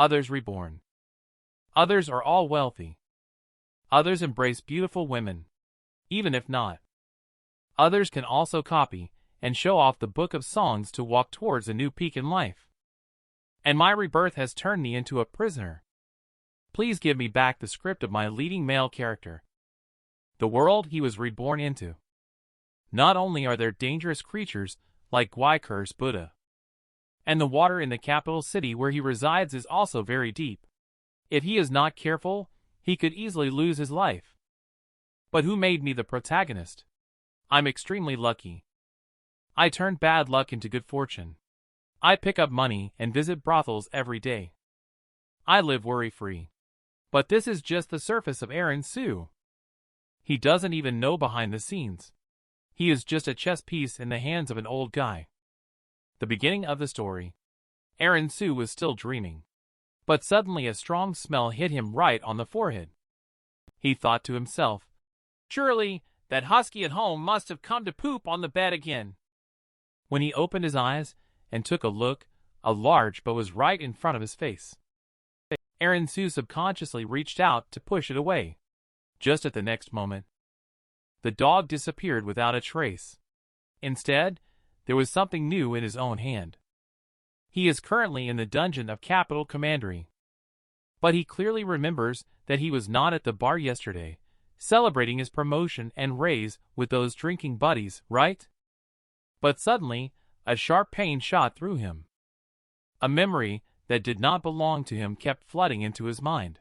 Others reborn. Others are all wealthy. Others embrace beautiful women, even if not. Others can also copy and show off the book of songs to walk towards a new peak in life. And my rebirth has turned me into a prisoner. Please give me back the script of my leading male character. The world he was reborn into. Not only are there dangerous creatures like Guaikur's Buddha, and the water in the capital city where he resides is also very deep. If he is not careful, he could easily lose his life. But who made me the protagonist? I'm extremely lucky. I turn bad luck into good fortune. I pick up money and visit brothels every day. I live worry-free. But this is just the surface of Aaron Su. He doesn't even know behind the scenes. He is just a chess piece in the hands of an old guy. The beginning of the story. Aaron Su was still dreaming. But suddenly a strong smell hit him right on the forehead. He thought to himself, "Surely, that husky at home must have come to poop on the bed again." When he opened his eyes and took a look, a large boa was right in front of his face. Aaron Su subconsciously reached out to push it away. Just at the next moment, the dog disappeared without a trace. Instead, there was something new in his own hand. He is currently in the dungeon of Capital Commandery. But he clearly remembers that he was not at the bar yesterday, celebrating his promotion and raise with those drinking buddies, right? But suddenly, a sharp pain shot through him. A memory that did not belong to him kept flooding into his mind.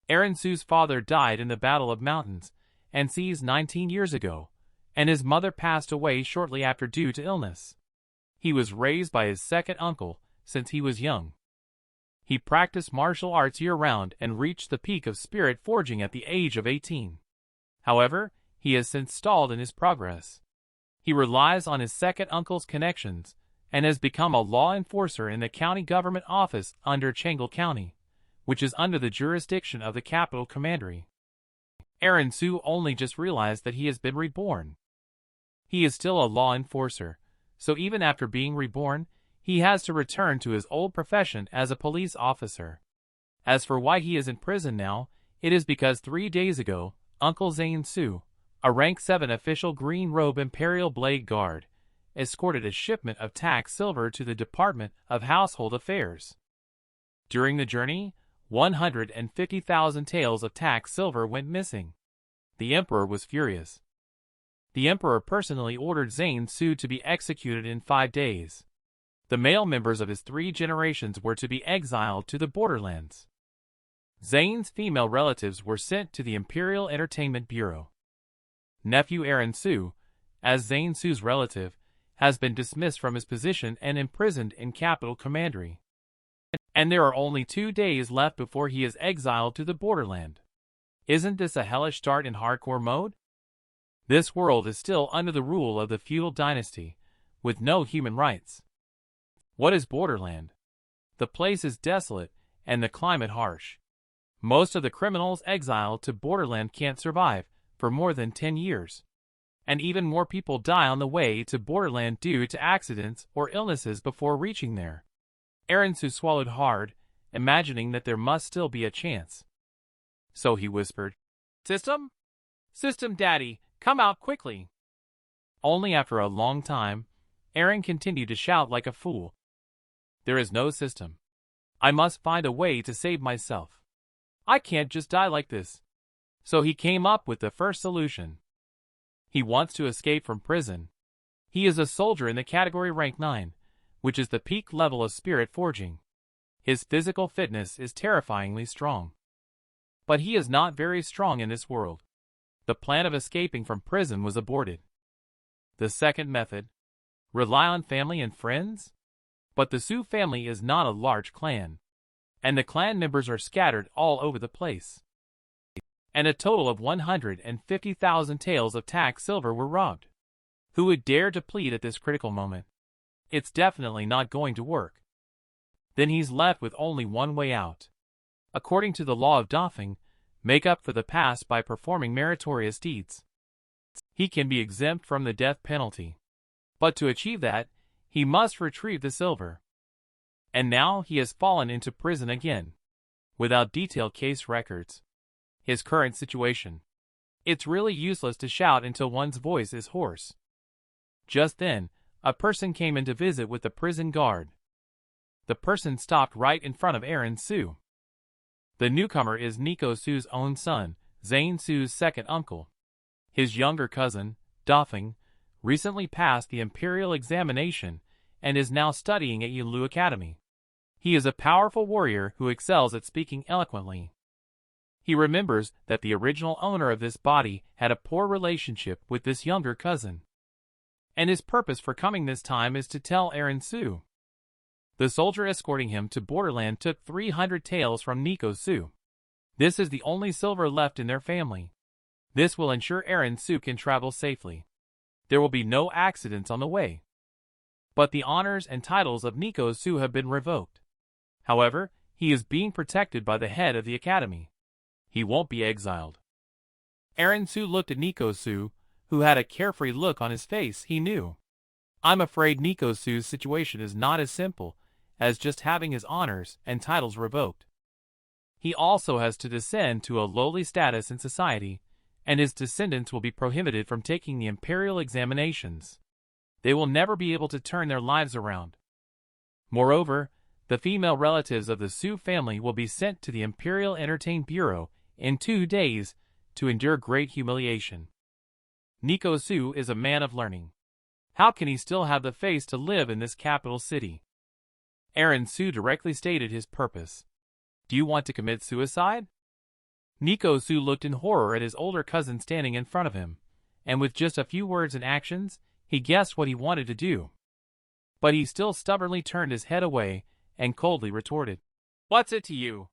Aaron Su's father died in the Battle of Mountains and Seas 19 years ago, and his mother passed away shortly after due to illness. He was raised by his second uncle since he was young. He practiced martial arts year-round and reached the peak of spirit forging at the age of 18. However, he has since stalled in his progress. He relies on his second uncle's connections and has become a law enforcer in the county government office under Changle County, which is under the jurisdiction of the Capital Commandery. Aaron Su only just realized that he has been reborn. He is still a law enforcer, so even after being reborn, he has to return to his old profession as a police officer. As for why he is in prison now, it is because 3 days ago, Uncle Zane Su, a rank 7 official green robe Imperial Blade Guard, escorted a shipment of tax silver to the Department of Household Affairs. During the journey, 150,000 taels of tax silver went missing. The Emperor was furious. The Emperor personally ordered Zane Su to be executed in 5 days. The male members of his 3 generations were to be exiled to the borderlands. Zane's female relatives were sent to the Imperial Entertainment Bureau. Nephew Aaron Su, as Zane Su's relative, has been dismissed from his position and imprisoned in Capital Commandery. And there are only 2 days left before he is exiled to the borderland. Isn't this a hellish start in hardcore mode? This world is still under the rule of the feudal dynasty, with no human rights. What is borderland? The place is desolate and the climate harsh. Most of the criminals exiled to borderland can't survive for more than 10 years. And even more people die on the way to borderland due to accidents or illnesses before reaching there. Aaron Su swallowed hard, imagining that there must still be a chance. So he whispered, "System? System Daddy, come out quickly." Only after a long time, Aaron continued to shout like a fool. "There is no system. I must find a way to save myself. I can't just die like this." So he came up with the first solution. He wants to escape from prison. He is a soldier in the category rank 9, which is the peak level of spirit forging. His physical fitness is terrifyingly strong. But he is not very strong in this world. The plan of escaping from prison was aborted. The second method? Rely on family and friends? But the Su family is not a large clan, and the clan members are scattered all over the place. And a total of 150,000 taels of tax silver were robbed. Who would dare to plead at this critical moment? It's definitely not going to work. Then he's left with only one way out. According to the law of Defying, make up for the past by performing meritorious deeds. He can be exempt from the death penalty. But to achieve that, he must retrieve the silver. And now he has fallen into prison again, without detailed case records. His current situation. It's really useless to shout until one's voice is hoarse. Just then, a person came in to visit with the prison guard. The person stopped right in front of Aaron Soo. The newcomer is Nico Soo's own son, Zane Soo's second uncle. His younger cousin, Defying, recently passed the imperial examination and is now studying at Yilu Academy. He is a powerful warrior who excels at speaking eloquently. He remembers that the original owner of this body had a poor relationship with this younger cousin. And his purpose for coming this time is to tell Aaron Soo. The soldier escorting him to Borderland took 300 taels from Nico Soo. This is the only silver left in their family. This will ensure Aaron Soo can travel safely. There will be no accidents on the way. But the honors and titles of Nico Soo have been revoked. However, he is being protected by the head of the academy. He won't be exiled. Aaron Soo looked at Nico Soo, who had a carefree look on his face. He knew. I'm afraid Nico Soo's situation is not as simple as just having his honors and titles revoked. He also has to descend to a lowly status in society, and his descendants will be prohibited from taking the imperial examinations. They will never be able to turn their lives around. Moreover, the female relatives of the Soo family will be sent to the Imperial Entertainment Bureau in 2 days to endure great humiliation. Nico Soo is a man of learning. How can he still have the face to live in this capital city? Aaron Soo directly stated his purpose. Do you want to commit suicide? Nico Soo looked in horror at his older cousin standing in front of him, and with just a few words and actions, he guessed what he wanted to do. But he still stubbornly turned his head away and coldly retorted, "What's it to you?"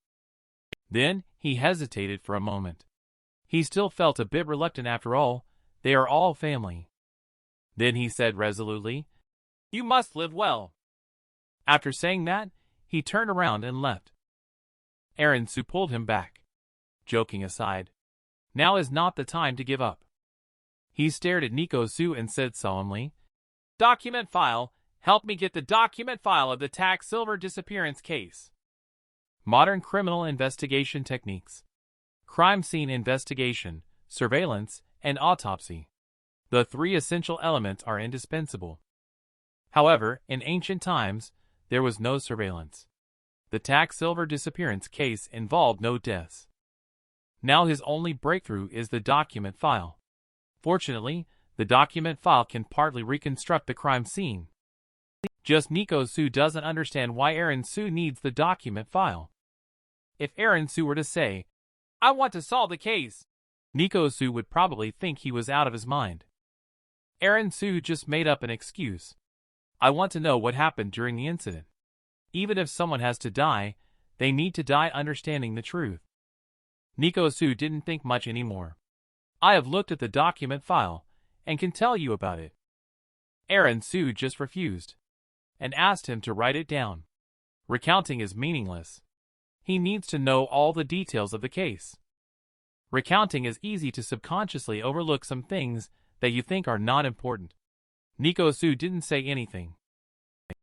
Then, he hesitated for a moment. He still felt a bit reluctant after all. They are all family. Then he said resolutely, "You must live well." After saying that, he turned around and left. Aaron Soo pulled him back. Joking aside, now is not the time to give up. He stared at Nico Soo and said solemnly, "Document file, help me get the document file of the tax silver disappearance case." Modern criminal investigation techniques. Crime scene investigation, surveillance, and autopsy. The 3 essential elements are indispensable. However, in ancient times, there was no surveillance. The tax silver disappearance case involved no deaths. Now his only breakthrough is the document file. Fortunately, the document file can partly reconstruct the crime scene. Just Nico Soo doesn't understand why Aaron Soo needs the document file. If Aaron Soo were to say, "I want to solve the case," Nico Soo would probably think he was out of his mind. Aaron Soo just made up an excuse. "I want to know what happened during the incident." Even if someone has to die, they need to die understanding the truth. Nico Soo didn't think much anymore. "I have looked at the document file, and can tell you about it." Aaron Soo just refused, and asked him to write it down. Recounting is meaningless. He needs to know all the details of the case. Recounting is easy to subconsciously overlook some things that you think are not important. Nico Soo didn't say anything.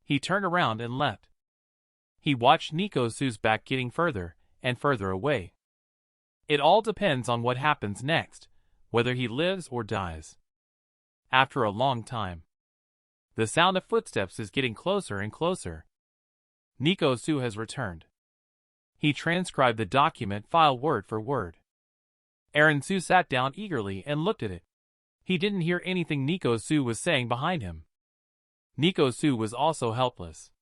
He turned around and left. He watched Nico Soo's back getting further and further away. It all depends on what happens next, whether he lives or dies. After a long time, the sound of footsteps is getting closer and closer. Nico Soo has returned. He transcribed the document file word for word. Aaron Soo sat down eagerly and looked at it. He didn't hear anything Nico Soo was saying behind him. Nico Soo was also helpless.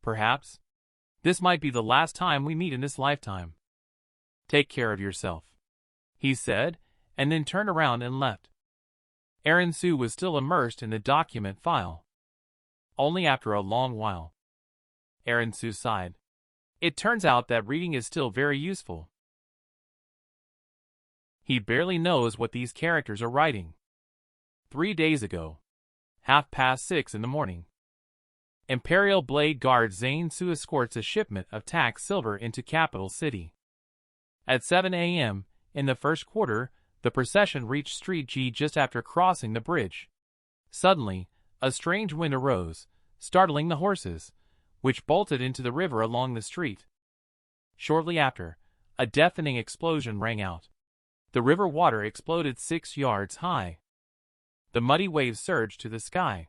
Perhaps this might be the last time we meet in this lifetime. "Take care of yourself," he said, and then turned around and left. Aaron Soo was still immersed in the document file. Only after a long while, Aaron Soo sighed. It turns out that reading is still very useful. He barely knows what these characters are writing. 3 days ago, 6:30 in the morning, Imperial Blade Guard Zane Soo escorts a shipment of tax silver into capital city. At 7 a.m., in the first quarter, the procession reached Street G just after crossing the bridge. Suddenly, a strange wind arose, startling the horses, which bolted into the river along the street. Shortly after, a deafening explosion rang out. The river water exploded 6 yards high. The muddy waves surged to the sky.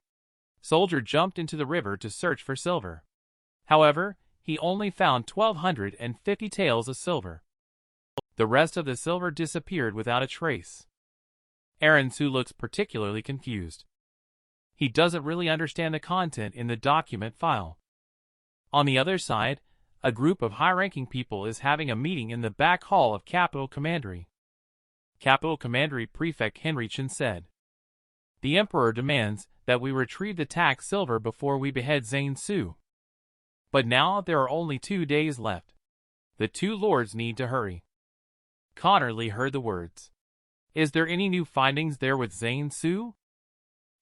Soldier jumped into the river to search for silver. However, he only found 1,250 taels of silver. The rest of the silver disappeared without a trace. Aaron-soo looks particularly confused. He doesn't really understand the content in the document file. On the other side, a group of high-ranking people is having a meeting in the back hall of Capital Commandery. Capital Commandery Prefect Henry Chen said, "The Emperor demands that we retrieve the tax silver before we behead Zain-Su. But now there are only 2 days left. The two lords need to hurry." Connor Lee heard the words. "Is there any new findings there with Zain-Su?"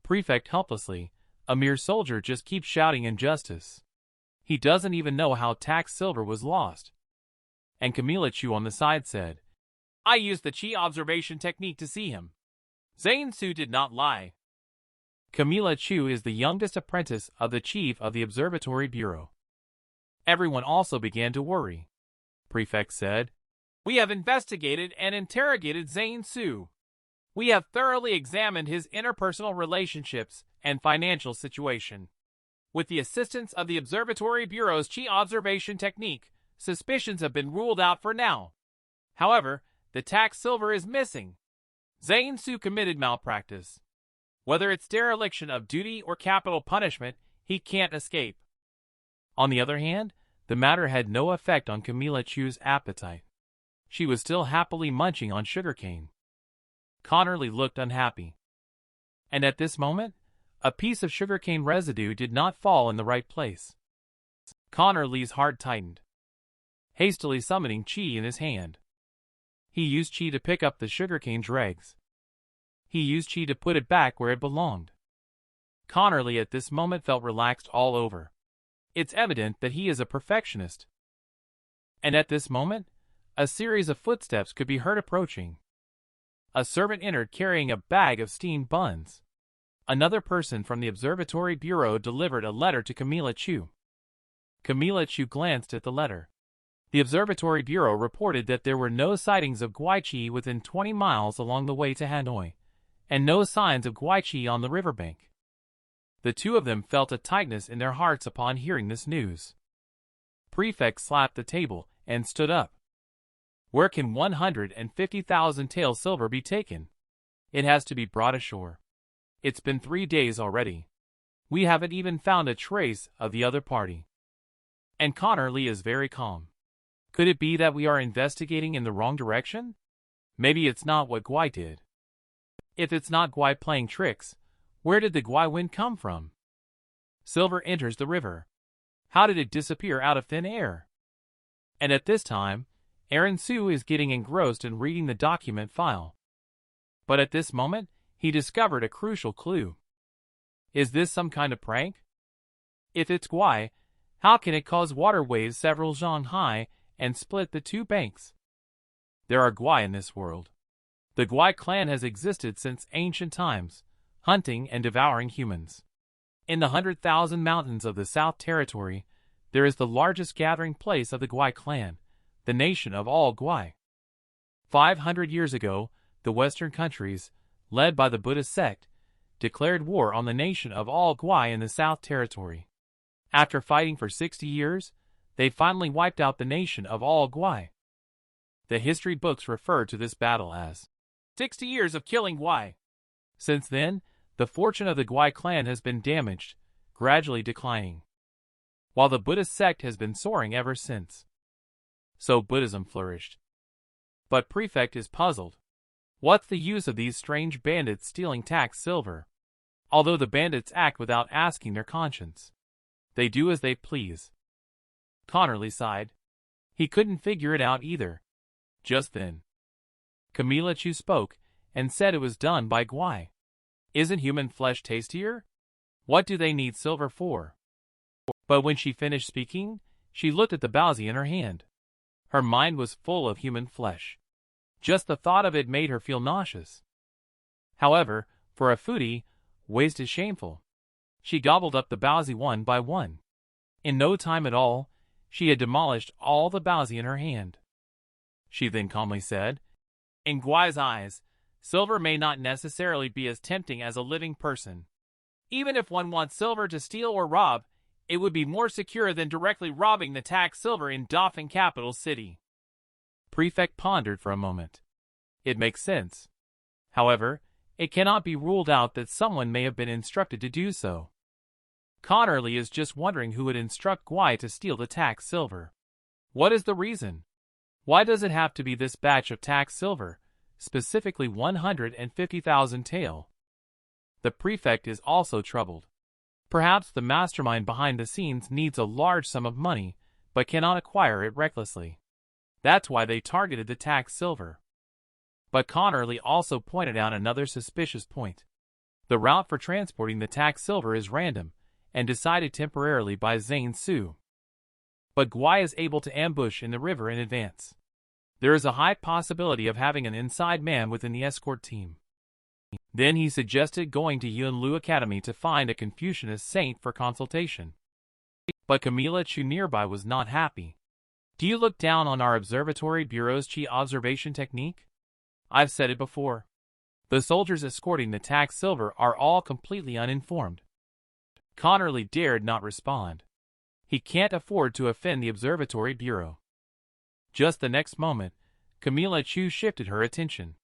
Prefect helplessly, "A mere soldier just keeps shouting injustice. He doesn't even know how tax silver was lost." And Camilla Chu on the side said, "I used the Chi observation technique to see him. Zain-Su did not lie." Camilla Chu is the youngest apprentice of the chief of the Observatory Bureau. Everyone also began to worry. Prefect said, "We have investigated and interrogated Zain-Su. We have thoroughly examined his interpersonal relationships and financial situation. With the assistance of the Observatory Bureau's Chi observation technique, suspicions have been ruled out for now. However, the tax silver is missing. Zain-Su committed malpractice. Whether it's dereliction of duty or capital punishment, he can't escape." On the other hand, the matter had no effect on Camilla Chu's appetite. She was still happily munching on sugarcane. Connor Lee looked unhappy. And at this moment, a piece of sugarcane residue did not fall in the right place. Connor Lee's heart tightened. Hastily summoning Chi in his hand, he used Chi to pick up the sugarcane dregs. He used Chi to put it back where it belonged. Connor Lee at this moment felt relaxed all over. It's evident that he is a perfectionist. And at this moment, a series of footsteps could be heard approaching. A servant entered carrying a bag of steamed buns. Another person from the Observatory Bureau delivered a letter to Camilla Chu. Camilla Chu glanced at the letter. The Observatory Bureau reported that there were no sightings of Guichi within 20 miles along the way to Hanoi, and no signs of Guichi on the riverbank. The two of them felt a tightness in their hearts upon hearing this news. Prefect slapped the table and stood up. "Where can 150,000 tael silver be taken? It has to be brought ashore. It's been 3 days already. We haven't even found a trace of the other party." And Connor Lee is very calm. Could it be that we are investigating in the wrong direction? Maybe it's not what Guai did. If it's not Guai playing tricks, where did the Guai wind come from? Silver enters the river. How did it disappear out of thin air? And at this time, Aaron-Soo is getting engrossed in reading the document file. But at this moment, he discovered a crucial clue. Is this some kind of prank? If it's Guai, how can it cause water waves several zhang high and split the two banks? There are Guai in this world. The Guai clan has existed since ancient times, hunting and devouring humans. In the 100,000 mountains of the South Territory, there is the largest gathering place of the Guai clan, the nation of all Guai. 500 years ago, the Western countries, led by the Buddhist sect, declared war on the nation of all Guai in the South Territory. After fighting for 60 years, they finally wiped out the nation of all Guai. The history books refer to this battle as 60 years of killing Guai. Since then, the fortune of the Guai clan has been damaged, gradually declining, while the Buddhist sect has been soaring ever since. So Buddhism flourished. But Prefect is puzzled. What's the use of these strange bandits stealing tax silver? Although the bandits act without asking their conscience, they do as they please. Connor Lee sighed. He couldn't figure it out either. Just then, Camilla Chu spoke and said it was done by Guai. Isn't human flesh tastier? What do they need silver for? But when she finished speaking, she looked at the baozi in her hand. Her mind was full of human flesh. Just the thought of it made her feel nauseous. However, for a foodie, waste is shameful. She gobbled up the baozi one by one. In no time at all, she had demolished all the baozi in her hand. She then calmly said, "In Guai's eyes, silver may not necessarily be as tempting as a living person. Even if one wants silver to steal or rob, it would be more secure than directly robbing the tax silver in Defying capital city." Prefect pondered for a moment. It makes sense. However, it cannot be ruled out that someone may have been instructed to do so. Connerly is just wondering who would instruct Guai to steal the tax silver. What is the reason? Why does it have to be this batch of tax silver, specifically 150,000 tael? The prefect is also troubled. Perhaps the mastermind behind the scenes needs a large sum of money, but cannot acquire it recklessly. That's why they targeted the tax silver. But Connerly also pointed out another suspicious point. The route for transporting the tax silver is random, and decided temporarily by Zane Su. But Guai is able to ambush in the river in advance. There is a high possibility of having an inside man within the escort team. Then he suggested going to Yunlu Academy to find a Confucianist saint for consultation. But Camila Chu nearby was not happy. "Do you look down on our observatory bureau's Chi observation technique? I've said it before. The soldiers escorting the tax silver are all completely uninformed." Connerly dared not respond. He can't afford to offend the observatory bureau. Just the next moment, Camila Chu shifted her attention.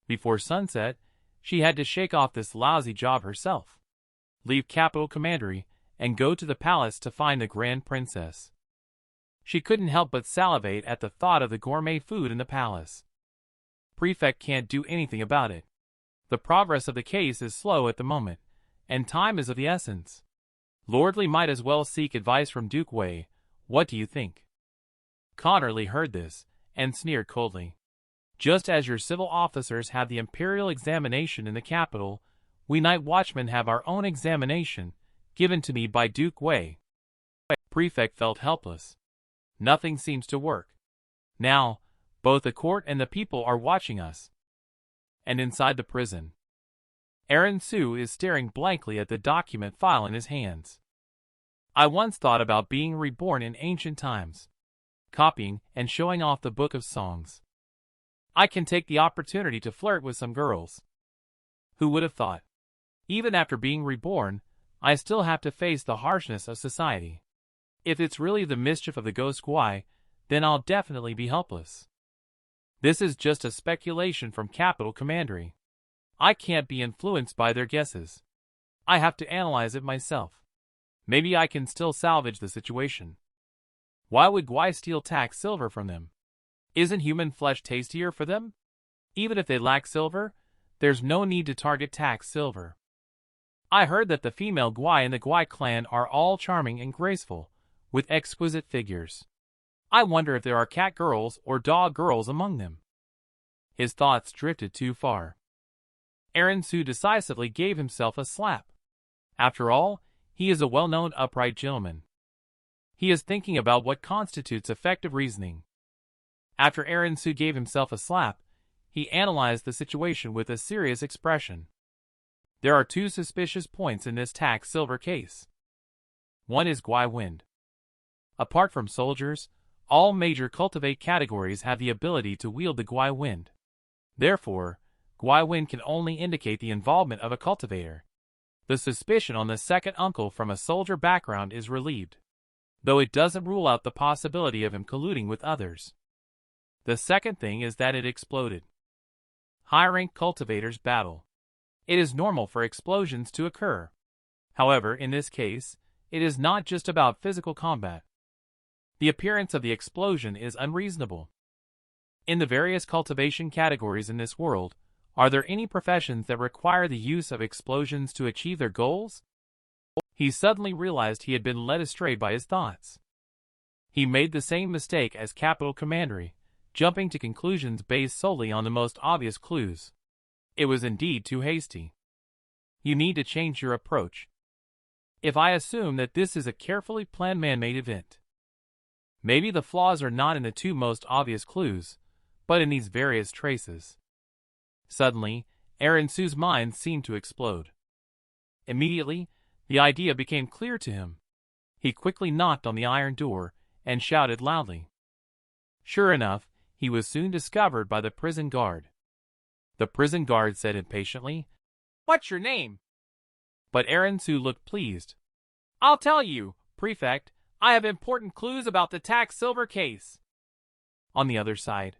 Before sunset, she had to shake off this lousy job herself, leave Capital Commandery, and go to the palace to find the Grand Princess. She couldn't help but salivate at the thought of the gourmet food in the palace. Prefect can't do anything about it. The progress of the case is slow at the moment, and time is of the essence. Lordly might as well seek advice from Duke Wei. What do you think? Connerly heard this, and sneered coldly. Just as your civil officers have the imperial examination in the capital, we night watchmen have our own examination, given to me by Duke Wei. Prefect felt helpless. Nothing seems to work. Now, both the court and the people are watching us. And inside the prison, Aaron Su is staring blankly at the document file in his hands. I once thought about being reborn in ancient times, copying and showing off the book of songs. I can take the opportunity to flirt with some girls. Who would have thought? Even after being reborn, I still have to face the harshness of society. If it's really the mischief of the ghost Guai, then I'll definitely be helpless. This is just a speculation from Capital Commandery. I can't be influenced by their guesses. I have to analyze it myself. Maybe I can still salvage the situation. Why would Guai steal tax silver from them? Isn't human flesh tastier for them? Even if they lack silver, there's no need to target tax silver. I heard that the female Guai in the Guai clan are all charming and graceful, with exquisite figures. I wonder if there are cat girls or dog girls among them. His thoughts drifted too far. Aaron Su decisively gave himself a slap. After all, he is a well-known upright gentleman. He is thinking about what constitutes effective reasoning. After Aaron Su gave himself a slap, he analyzed the situation with a serious expression. There are two suspicious points in this tax silver case. One is Guai Wind. Apart from soldiers, all major cultivate categories have the ability to wield the Guai Wind. Therefore, Guai Wind can only indicate the involvement of a cultivator. The suspicion on the second uncle from a soldier background is relieved, though it doesn't rule out the possibility of him colluding with others. The second thing is that it exploded. High-rank cultivators battle. It is normal for explosions to occur. However, in this case, it is not just about physical combat. The appearance of the explosion is unreasonable. In the various cultivation categories in this world, are there any professions that require the use of explosions to achieve their goals? He suddenly realized he had been led astray by his thoughts. He made the same mistake as Capital Commandery, jumping to conclusions based solely on the most obvious clues. It was indeed too hasty. You need to change your approach. If I assume that this is a carefully planned man-made event, maybe the flaws are not in the two most obvious clues, but in these various traces. Suddenly, Aaron Su's mind seemed to explode. Immediately, the idea became clear to him. He quickly knocked on the iron door and shouted loudly. Sure enough, he was soon discovered by the prison guard. The prison guard said impatiently, "What's your name?" But Su looked pleased. "I'll tell you, Prefect. I have important clues about the tax silver case." On the other side,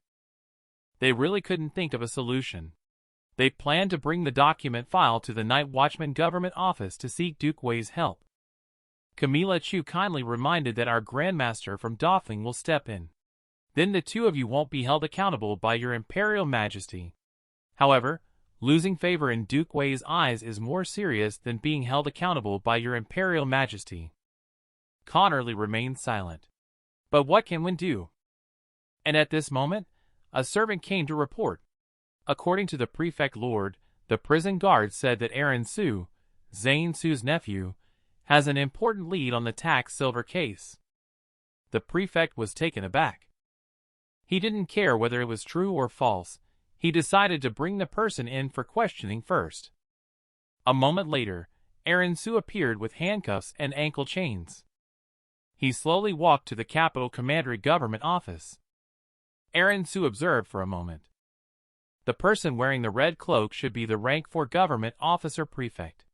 they really couldn't think of a solution. They planned to bring the document file to the Night Watchman government office to seek Duke Wei's help. Camilla Chu kindly reminded that our Grandmaster from Defying will step in. Then the two of you won't be held accountable by your Imperial Majesty. However, losing favor in Duke Wei's eyes is more serious than being held accountable by your Imperial Majesty. Connerly remained silent. But what can one do? And at this moment, a servant came to report. According to the Prefect Lord, the prison guard said that Su, Zane Su's nephew, has an important lead on the tax silver case. The prefect was taken aback. He didn't care whether it was true or false. He decided to bring the person in for questioning first. A moment later, Su appeared with handcuffs and ankle chains. He slowly walked to the Capital Commandery government office. Su observed for a moment. The person wearing the red cloak should be the rank 4 government officer prefect.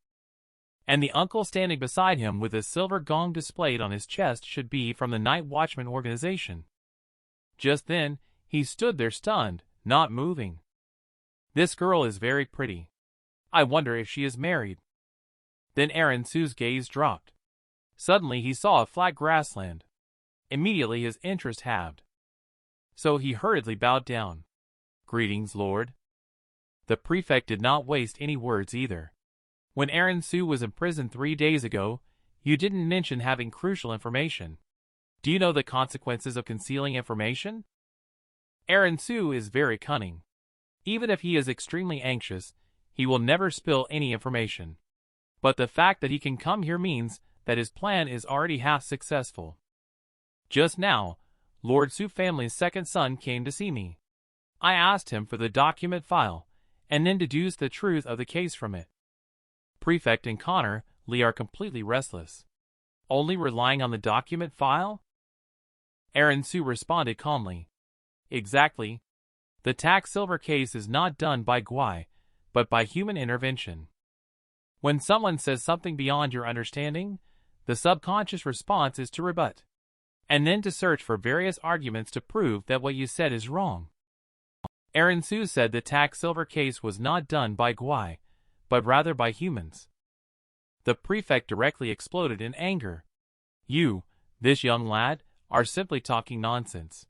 And the uncle standing beside him with a silver gong displayed on his chest should be from the Night Watchman organization. Just then, he stood there stunned, not moving. This girl is very pretty. I wonder if she is married. Then Su's gaze dropped. Suddenly he saw a flat grassland. Immediately his interest halved. So he hurriedly bowed down. "Greetings, Lord." The prefect did not waste any words either. When Su was imprisoned 3 days ago, you didn't mention having crucial information. Do you know the consequences of concealing information? Su is very cunning. Even if he is extremely anxious, he will never spill any information. But the fact that he can come here means that his plan is already half successful. Just now, Lord Su family's second son came to see me. I asked him for the document file, and then deduced the truth of the case from it. Prefect and Connerly are completely restless. Only relying on the document file? Su responded calmly. Exactly. The tax silver case is not done by Gwai, but by human intervention. When someone says something beyond your understanding, the subconscious response is to rebut, and then to search for various arguments to prove that what you said is wrong. Su said the tax silver case was not done by Gwai, but rather by humans. The prefect directly exploded in anger. You, this young lad, are simply talking nonsense.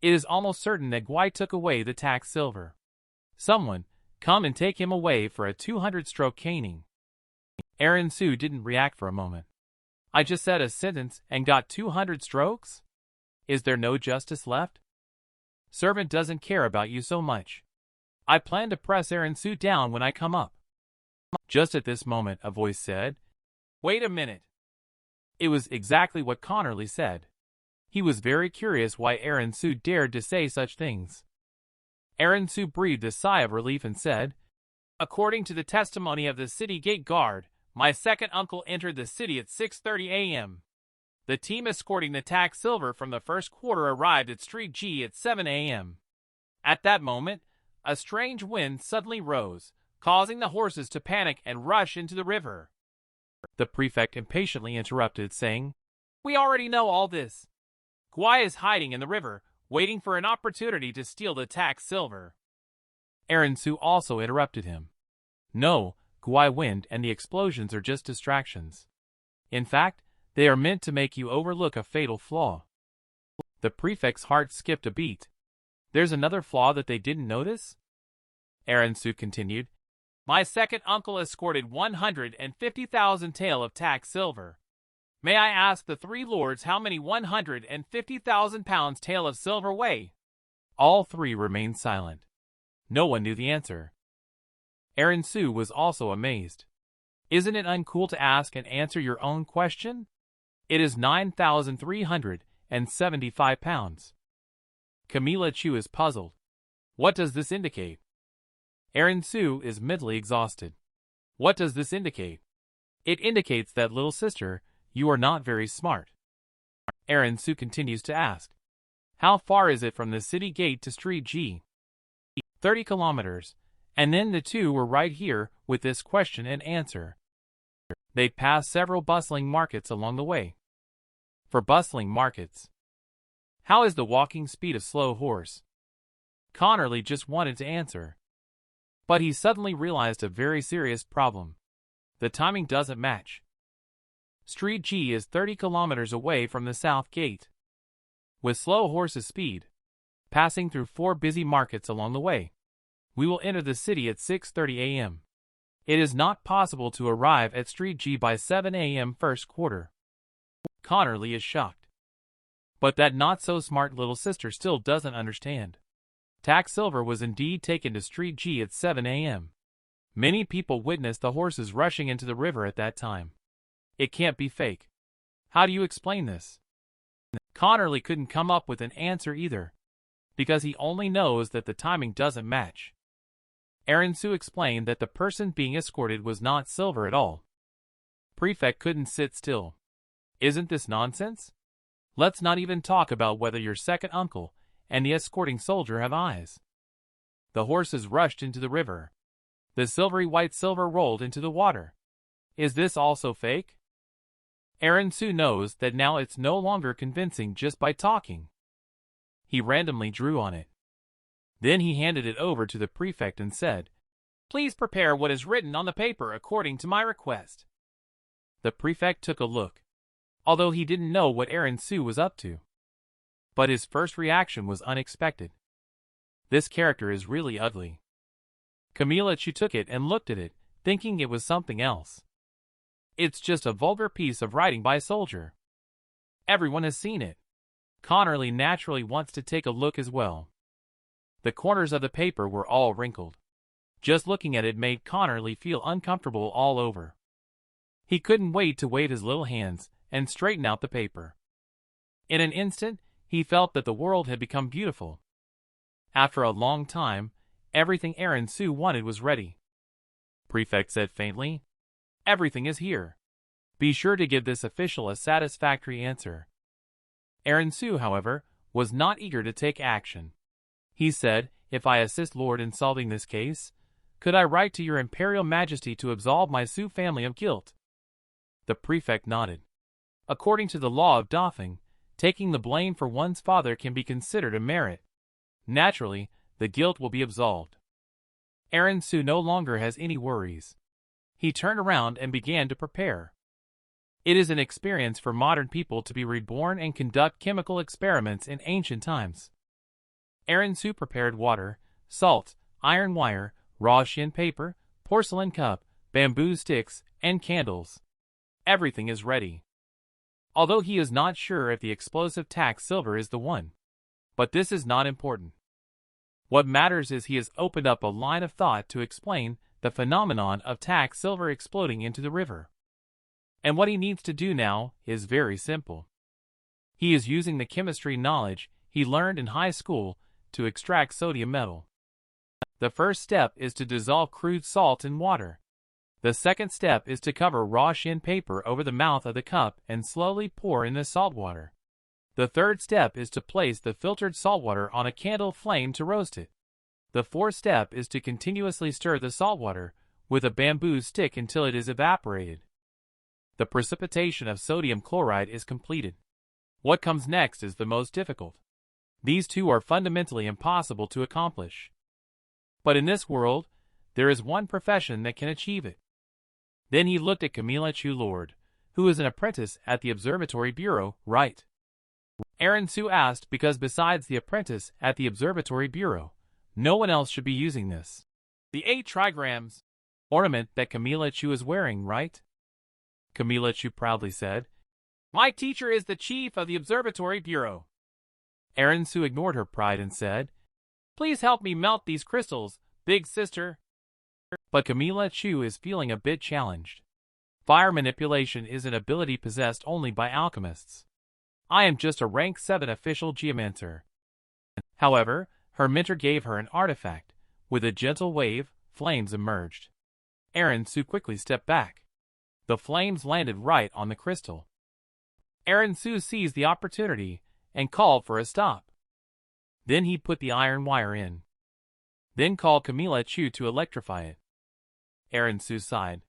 It is almost certain that Gwai took away the tax silver. Someone, come and take him away for a 200-stroke caning. Su didn't react for a moment. I just said a sentence and got 200 strokes? Is there no justice left? Servant doesn't care about you so much. I plan to press Su down when I come up. Just at this moment a voice said, "Wait a minute." It was exactly what Connerly said. He was very curious why Su dared to say such things. Su breathed a sigh of relief and said, "According to the testimony of the city gate guard, my second uncle entered the city at 6:30 a.m. The team escorting the tax silver from the first quarter arrived at Street G at 7 a.m. At that moment, a strange wind suddenly rose, causing the horses to panic and rush into the river." The prefect impatiently interrupted, saying, "We already know all this. Gwai is hiding in the river, waiting for an opportunity to steal the tax silver." Su also interrupted him. "No, Gwai wind and the explosions are just distractions. In fact, they are meant to make you overlook a fatal flaw." The prefect's heart skipped a beat. There's another flaw that they didn't notice? Su continued. My second uncle escorted 150,000 tael of tax silver. May I ask the three lords how many 150,000 pounds tael of silver weigh? All three remained silent. No one knew the answer. Su was also amazed. Isn't it uncool to ask and answer your own question? It is 9,375 pounds. Camilla Chu is puzzled. What does this indicate? Su is mentally exhausted. What does this indicate? It indicates that, little sister, You are not very smart. Aaron Su continues to ask. How far is it from the city gate to Street G? 30 kilometers. And then the two were right here with this question and answer. They passed several bustling markets along the way. For bustling markets. How is the walking speed of slow horse? Connerly just wanted to answer. But he suddenly realized a very serious problem. The timing doesn't match. Street G is 30 kilometers away from the south gate. With slow horse's speed, passing through 4 busy markets along the way, we will enter the city at 6:30 a.m. It is not possible to arrive at Street G by 7 a.m. first quarter. Connerly is shocked. But that not-so-smart little sister still doesn't understand. Tax Silver was indeed taken to Street G at 7 a.m. Many people witnessed the horses rushing into the river at that time. It can't be fake. How do you explain this? Connerly couldn't come up with an answer either, because he only knows that the timing doesn't match. Aaron Su explained that the person being escorted was not Silver at all. Prefect couldn't sit still. Isn't this nonsense? Let's not even talk about whether your second uncle and the escorting soldier have eyes. The horses rushed into the river. The silvery white Silver rolled into the water. Is this also fake? Aaron Su knows that now it's no longer convincing just by talking. He randomly drew on it. Then he handed it over to the prefect and said, Please prepare what is written on the paper according to my request. The prefect took a look, although he didn't know what Aaron Su was up to. But his first reaction was unexpected. This character is really ugly. Camila Chu took it and looked at it, thinking it was something else. It's just a vulgar piece of writing by a soldier. Everyone has seen it. Connerly naturally wants to take a look as well. The corners of the paper were all wrinkled. Just looking at it made Connerly feel uncomfortable all over. He couldn't wait to wave his little hands and straighten out the paper. In an instant, he felt that the world had become beautiful. After a long time, everything Aaron Su wanted was ready. Prefect said faintly, Everything is here. Be sure to give this official a satisfactory answer. Aaron Su, however, was not eager to take action. He said, If I assist Lord in solving this case, could I write to your Imperial Majesty to absolve my Su family of guilt? The prefect nodded. According to the law of Defying, taking the blame for one's father can be considered a merit. Naturally, the guilt will be absolved. Aaron Su no longer has any worries. He turned around and began to prepare. It is an experience for modern people to be reborn and conduct chemical experiments in ancient times. Aaron Su prepared water, salt, iron wire, raw shin paper, porcelain cup, bamboo sticks, and candles. Everything is ready. Although he is not sure if the explosive tax silver is the one. But this is not important. What matters is he has opened up a line of thought to explain the phenomenon of tax silver exploding into the river. And what he needs to do now is very simple. He is using the chemistry knowledge he learned in high school to extract sodium metal. The first step is to dissolve crude salt in water. The second step is to cover raw shin paper over the mouth of the cup and slowly pour in the salt water. The third step is to place the filtered salt water on a candle flame to roast it. The fourth step is to continuously stir the salt water with a bamboo stick until it is evaporated. The precipitation of sodium chloride is completed. What comes next is the most difficult. These two are fundamentally impossible to accomplish. But in this world, there is one profession that can achieve it. Then he looked at Camila Chu Lord, who is an apprentice at the Observatory Bureau, right? Aaron Su asked because besides the apprentice at the Observatory Bureau, no one else should be using this. The 8 trigrams ornament that Camila Chu is wearing, right? Camila Chu proudly said, My teacher is the chief of the Observatory Bureau. Aaron Su ignored her pride and said, Please help me melt these crystals, big sister. But Camila Chu is feeling a bit challenged. Fire manipulation is an ability possessed only by alchemists. I am just a rank 7 official geomancer. However, her mentor gave her an artifact. With a gentle wave, flames emerged. Aaron Su quickly stepped back. The flames landed right on the crystal. Aaron Su seized the opportunity and called for a stop. Then he put the iron wire in. Then called Camilla Chu to electrify it. Aaron Su sighed.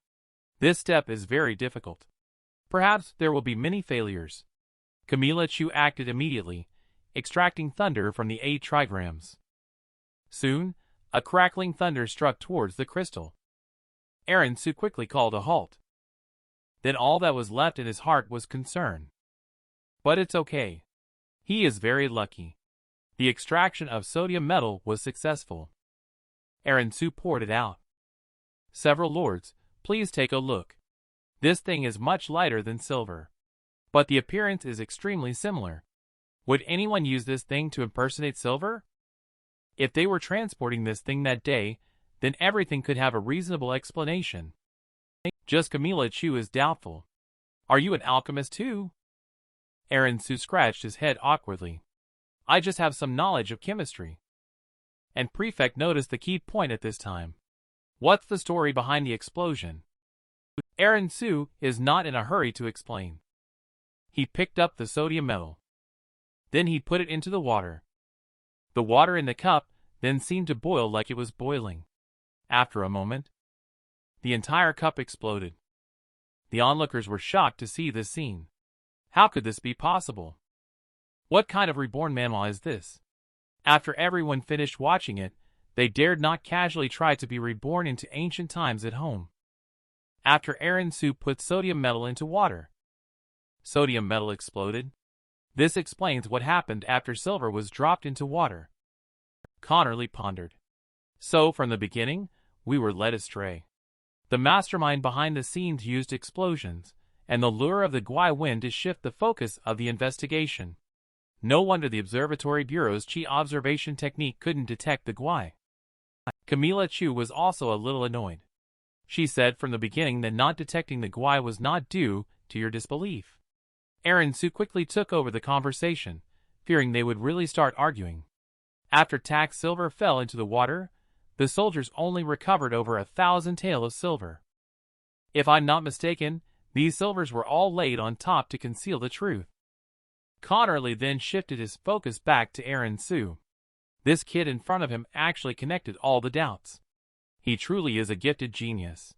This step is very difficult. Perhaps there will be many failures. Camilla Chu acted immediately, extracting thunder from the 8 trigrams. Soon, a crackling thunder struck towards the crystal. Aaron Su quickly called a halt. Then all that was left in his heart was concern. But it's okay. He is very lucky. The extraction of sodium metal was successful. Aaron Su poured it out. Several lords, please take a look. This thing is much lighter than silver. But the appearance is extremely similar. Would anyone use this thing to impersonate silver? If they were transporting this thing that day, then everything could have a reasonable explanation. Just Camilla Chu is doubtful. Are you an alchemist too? Aaron Su scratched his head awkwardly. I just have some knowledge of chemistry. And Prefect noticed the key point at this time. What's the story behind the explosion? Aaron Su is not in a hurry to explain. He picked up the sodium metal. Then he put it into the water. The water in the cup then seemed to boil like it was boiling. After a moment, the entire cup exploded. The onlookers were shocked to see this scene. How could this be possible? What kind of reborn manhwa is this? After everyone finished watching it, they dared not casually try to be reborn into ancient times at home. After Aaron Su put sodium metal into water, sodium metal exploded. This explains what happened after silver was dropped into water. Connerly pondered. So, from the beginning, we were led astray. The mastermind behind the scenes used explosions and the lure of the Gwai wind to shift the focus of the investigation. No wonder the Observatory Bureau's Chi observation technique couldn't detect the Gwai. Camilla Chu was also a little annoyed. She said from the beginning that not detecting the Gwai was not due to your disbelief. Aaron Su quickly took over the conversation, fearing they would really start arguing. After tax silver fell into the water, the soldiers only recovered over 1,000 tael of silver. If I'm not mistaken, these silvers were all laid on top to conceal the truth. Connerly then shifted his focus back to Aaron Su. This kid in front of him actually connected all the doubts. He truly is a gifted genius.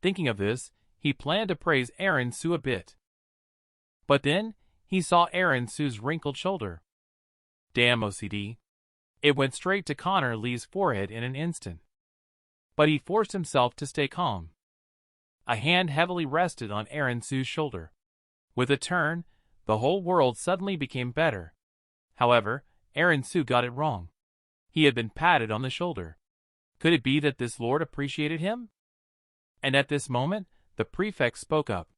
Thinking of this, he planned to praise Aaron Su a bit. But then, he saw Aaron Su's wrinkled shoulder. Damn OCD. It went straight to Connerly's forehead in an instant. But he forced himself to stay calm. A hand heavily rested on Aaron Su's shoulder. With a turn, the whole world suddenly became better. However, Aaron Su got it wrong. He had been patted on the shoulder. Could it be that this lord appreciated him? And at this moment, the prefect spoke up.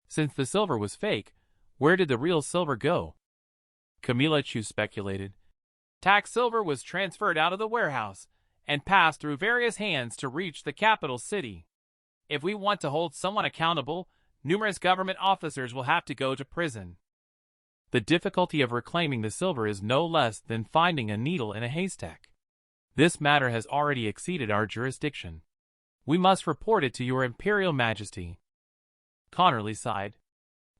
Since the silver was fake, where did the real silver go? Camilla Chu speculated. Tax silver was transferred out of the warehouse and passed through various hands to reach the capital city. If we want to hold someone accountable, numerous government officers will have to go to prison. The difficulty of reclaiming the silver is no less than finding a needle in a haystack. This matter has already exceeded our jurisdiction. We must report it to your Imperial Majesty. Connerly sighed.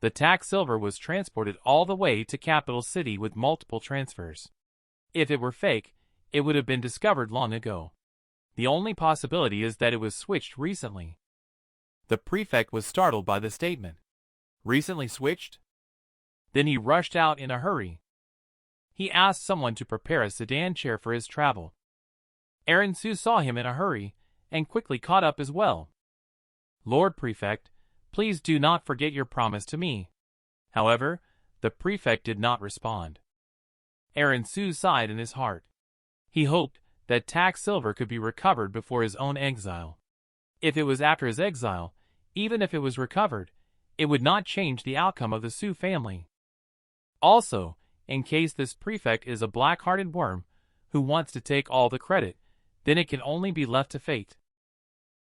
The tax silver was transported all the way to capital city with multiple transfers. If it were fake, it would have been discovered long ago. The only possibility is that it was switched recently. The prefect was startled by the statement. Recently switched? Then he rushed out in a hurry. He asked someone to prepare a sedan chair for his travel. Aaron Su saw him in a hurry and quickly caught up as well. Lord Prefect, please do not forget your promise to me. However, the prefect did not respond. Aaron Su sighed in his heart. He hoped that tax silver could be recovered before his own exile. If it was after his exile, even if it was recovered, it would not change the outcome of the Su family. Also, in case this prefect is a black-hearted worm who wants to take all the credit, then it can only be left to fate.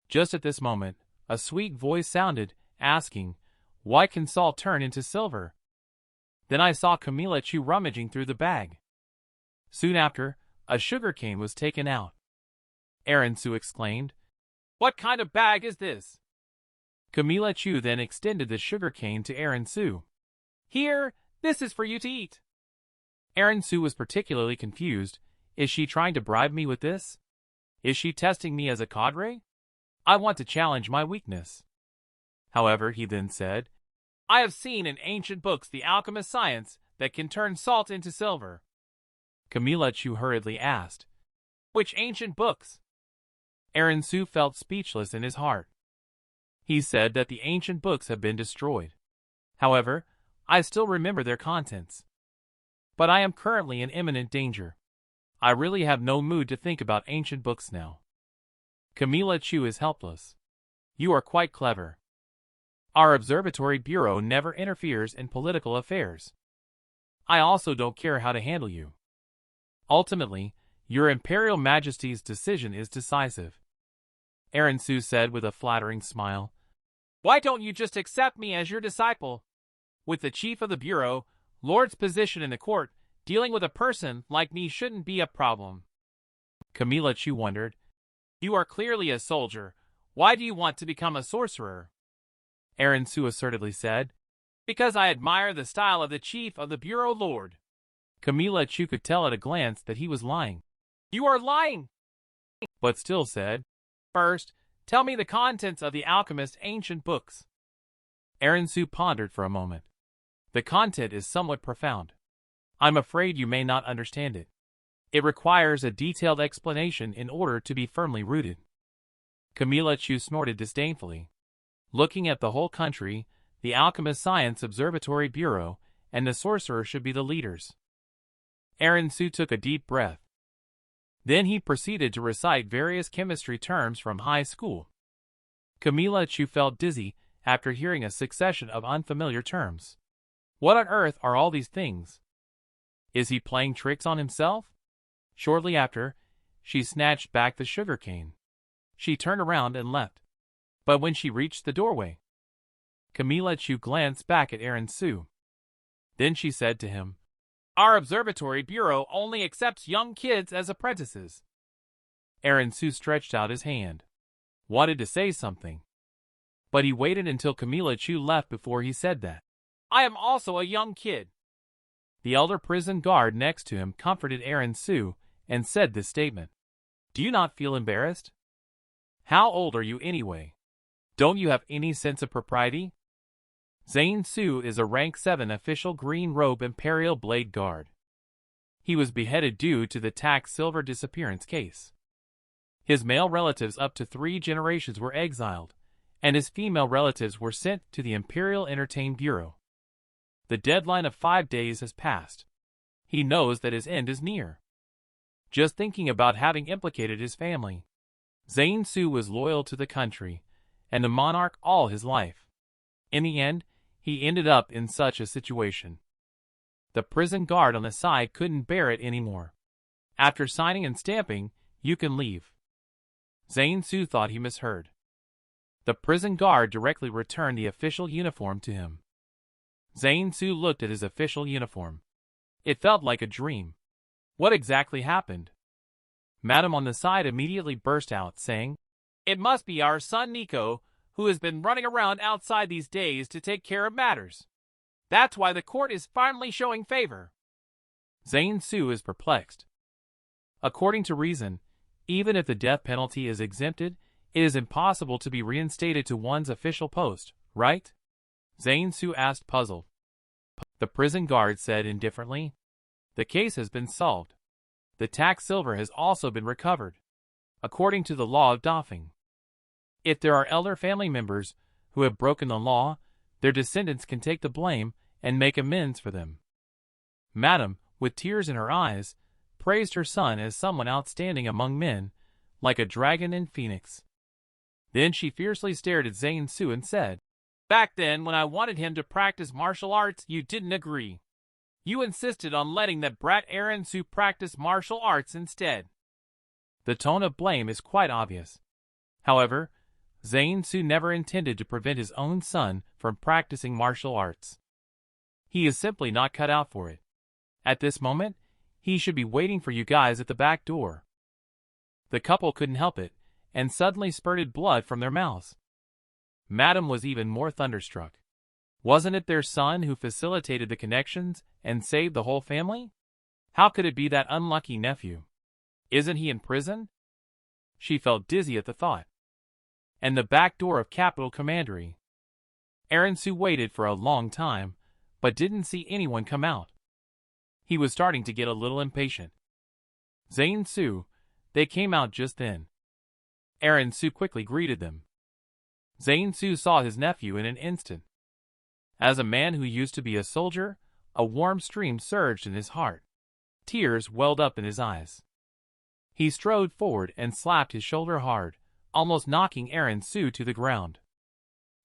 Just at this moment, a sweet voice sounded, asking, "Why can salt turn into silver?" Then I saw Camilla Chu rummaging through the bag. Soon after, a sugar cane was taken out. Aaron Su exclaimed, "What kind of bag is this?" Camilla Chu then extended the sugar cane to Aaron Su. Here, this is for you to eat. Aaron Sue was particularly confused. Is she trying to bribe me with this? Is she testing me as a cadre? I want to challenge my weakness. However, he then said, I have seen in ancient books the alchemist science that can turn salt into silver. Camila Chu hurriedly asked, Which ancient books? Aaron Sue felt speechless in his heart. He said that the ancient books have been destroyed. However, I still remember their contents. But I am currently in imminent danger. I really have no mood to think about ancient books now. Camila Chu is helpless. You are quite clever. Our observatory bureau never interferes in political affairs. I also don't care how to handle you. Ultimately, your Imperial Majesty's decision is decisive. Aaron Sue said with a flattering smile. Why don't you just accept me as your disciple? With the chief of the bureau, Lord's position in the court, dealing with a person like me shouldn't be a problem. Camila Chu wondered. You are clearly a soldier. Why do you want to become a sorcerer? Aaron Sue assertively said. Because I admire the style of the chief of the bureau lord. Camila Chu could tell at a glance that he was lying. You are lying! But still said, First, tell me the contents of the alchemist's ancient books. Aaron Sue pondered for a moment. The content is somewhat profound. I'm afraid you may not understand it. It requires a detailed explanation in order to be firmly rooted. Camila Chu snorted disdainfully. Looking at the whole country, the Alchemist Science Observatory Bureau and the sorcerer should be the leaders. Aaron Sue took a deep breath. Then he proceeded to recite various chemistry terms from high school. Camila Chu felt dizzy after hearing a succession of unfamiliar terms. What on earth are all these things? Is he playing tricks on himself? Shortly after, she snatched back the sugar cane. She turned around and left. But when she reached the doorway, Camila Chu glanced back at Aaron Sue. Then she said to him, Our observatory bureau only accepts young kids as apprentices. Aaron Sue stretched out his hand, wanted to say something, but he waited until Camila Chu left before he said that. I am also a young kid. The elder prison guard next to him comforted Aaron Sue and said this statement. Do you not feel embarrassed? How old are you anyway? Don't you have any sense of propriety? Zane Sue is a rank 7 official green robe Imperial Blade Guard. He was beheaded due to the tax silver disappearance case. His male relatives up to 3 generations were exiled, and his female relatives were sent to the Imperial Entertain Bureau. The deadline of 5 days has passed. He knows that his end is near. Just thinking about having implicated his family. Zane Sue was loyal to the country and the monarch all his life. In the end, he ended up in such a situation. The prison guard on the side couldn't bear it anymore. After signing and stamping, you can leave. Zane Sue thought he misheard. The prison guard directly returned the official uniform to him. Zane Sue looked at his official uniform. It felt like a dream. What exactly happened? Madam on the side immediately burst out, saying, It must be our son Nico, who has been running around outside these days to take care of matters. That's why the court is finally showing favor. Zane Sue is perplexed. According to reason, even if the death penalty is exempted, it is impossible to be reinstated to one's official post, right? Zane Sue asked, puzzled. The prison guard said indifferently, The case has been solved. The tax silver has also been recovered, according to the law of Defying. If there are elder family members who have broken the law, their descendants can take the blame and make amends for them. Madam, with tears in her eyes, praised her son as someone outstanding among men, like a dragon and phoenix. Then she fiercely stared at Zane Sue and said, Back then, when I wanted him to practice martial arts, you didn't agree. You insisted on letting that brat Aaron Sue practice martial arts instead. The tone of blame is quite obvious. However, Zane Sue never intended to prevent his own son from practicing martial arts. He is simply not cut out for it. At this moment, he should be waiting for you guys at the back door. The couple couldn't help it, and suddenly spurted blood from their mouths. Madam was even more thunderstruck. Wasn't it their son who facilitated the connections and saved the whole family? How could it be that unlucky nephew? Isn't he in prison? She felt dizzy at the thought. And the back door of Capital Commandery. Su waited for a long time, but didn't see anyone come out. He was starting to get a little impatient. Su, they came out just then. Su quickly greeted them. Su saw his nephew in an instant. As a man who used to be a soldier, a warm stream surged in his heart. Tears welled up in his eyes. He strode forward and slapped his shoulder hard, almost knocking Su to the ground.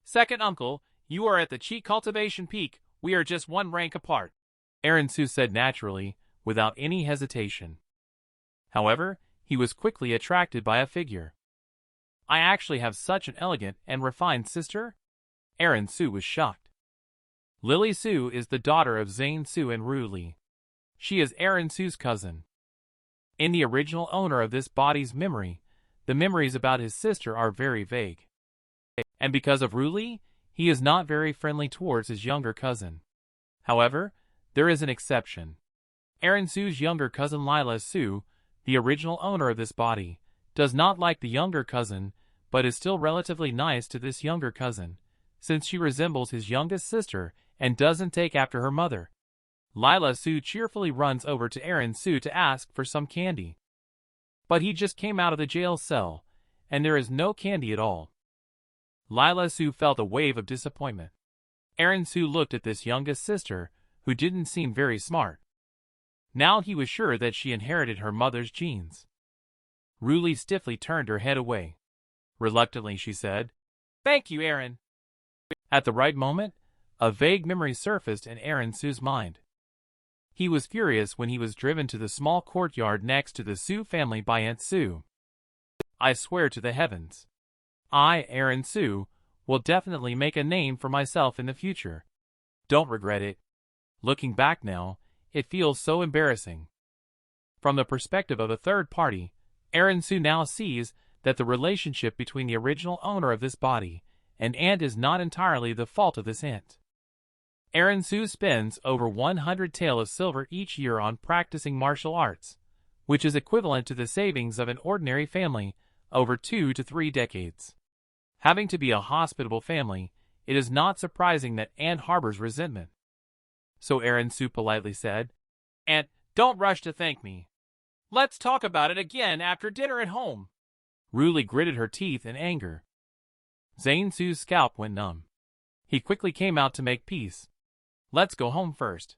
"Second uncle, you are at the Chi cultivation peak, we are just one rank apart," Su said naturally, without any hesitation. However, he was quickly attracted by a figure. "I actually have such an elegant and refined sister?" Su was shocked. Lily Su is the daughter of Zane Su and Ru Li. She is Su's cousin. In the original owner of this body's memory, the memories about his sister are very vague. And because of Ru Li, he is not very friendly towards his younger cousin. However, there is an exception. Su's younger cousin Lila Su, the original owner of this body, does not like the younger cousin, but is still relatively nice to this younger cousin, since she resembles his youngest sister and doesn't take after her mother. Lila Su cheerfully runs over to Su to ask for some candy. But he just came out of the jail cell, and there is no candy at all. Lila Su felt a wave of disappointment. Su looked at this youngest sister, who didn't seem very smart. Now he was sure that she inherited her mother's genes. Ru Li stiffly turned her head away. Reluctantly she said, "Thank you, Aaron." At the right moment, a vague memory surfaced in Su's mind. He was furious when he was driven to the small courtyard next to the Su family by Aunt Su. "I swear to the heavens. I, Su, will definitely make a name for myself in the future. Don't regret it. Looking back now, it feels so embarrassing." From the perspective of a third party, Su now sees that the relationship between the original owner of this body and Ant is not entirely the fault of this Ant. Su spends over 100 tael of silver each year on practicing martial arts, which is equivalent to the savings of an ordinary family over 2 to 3 decades. Having to be a hospitable family, it is not surprising that Ant harbors resentment. So Su politely said, "Ant, don't rush to thank me. Let's talk about it again after dinner at home." Ru Li gritted her teeth in anger. Su's scalp went numb. He quickly came out to make peace. "Let's go home first."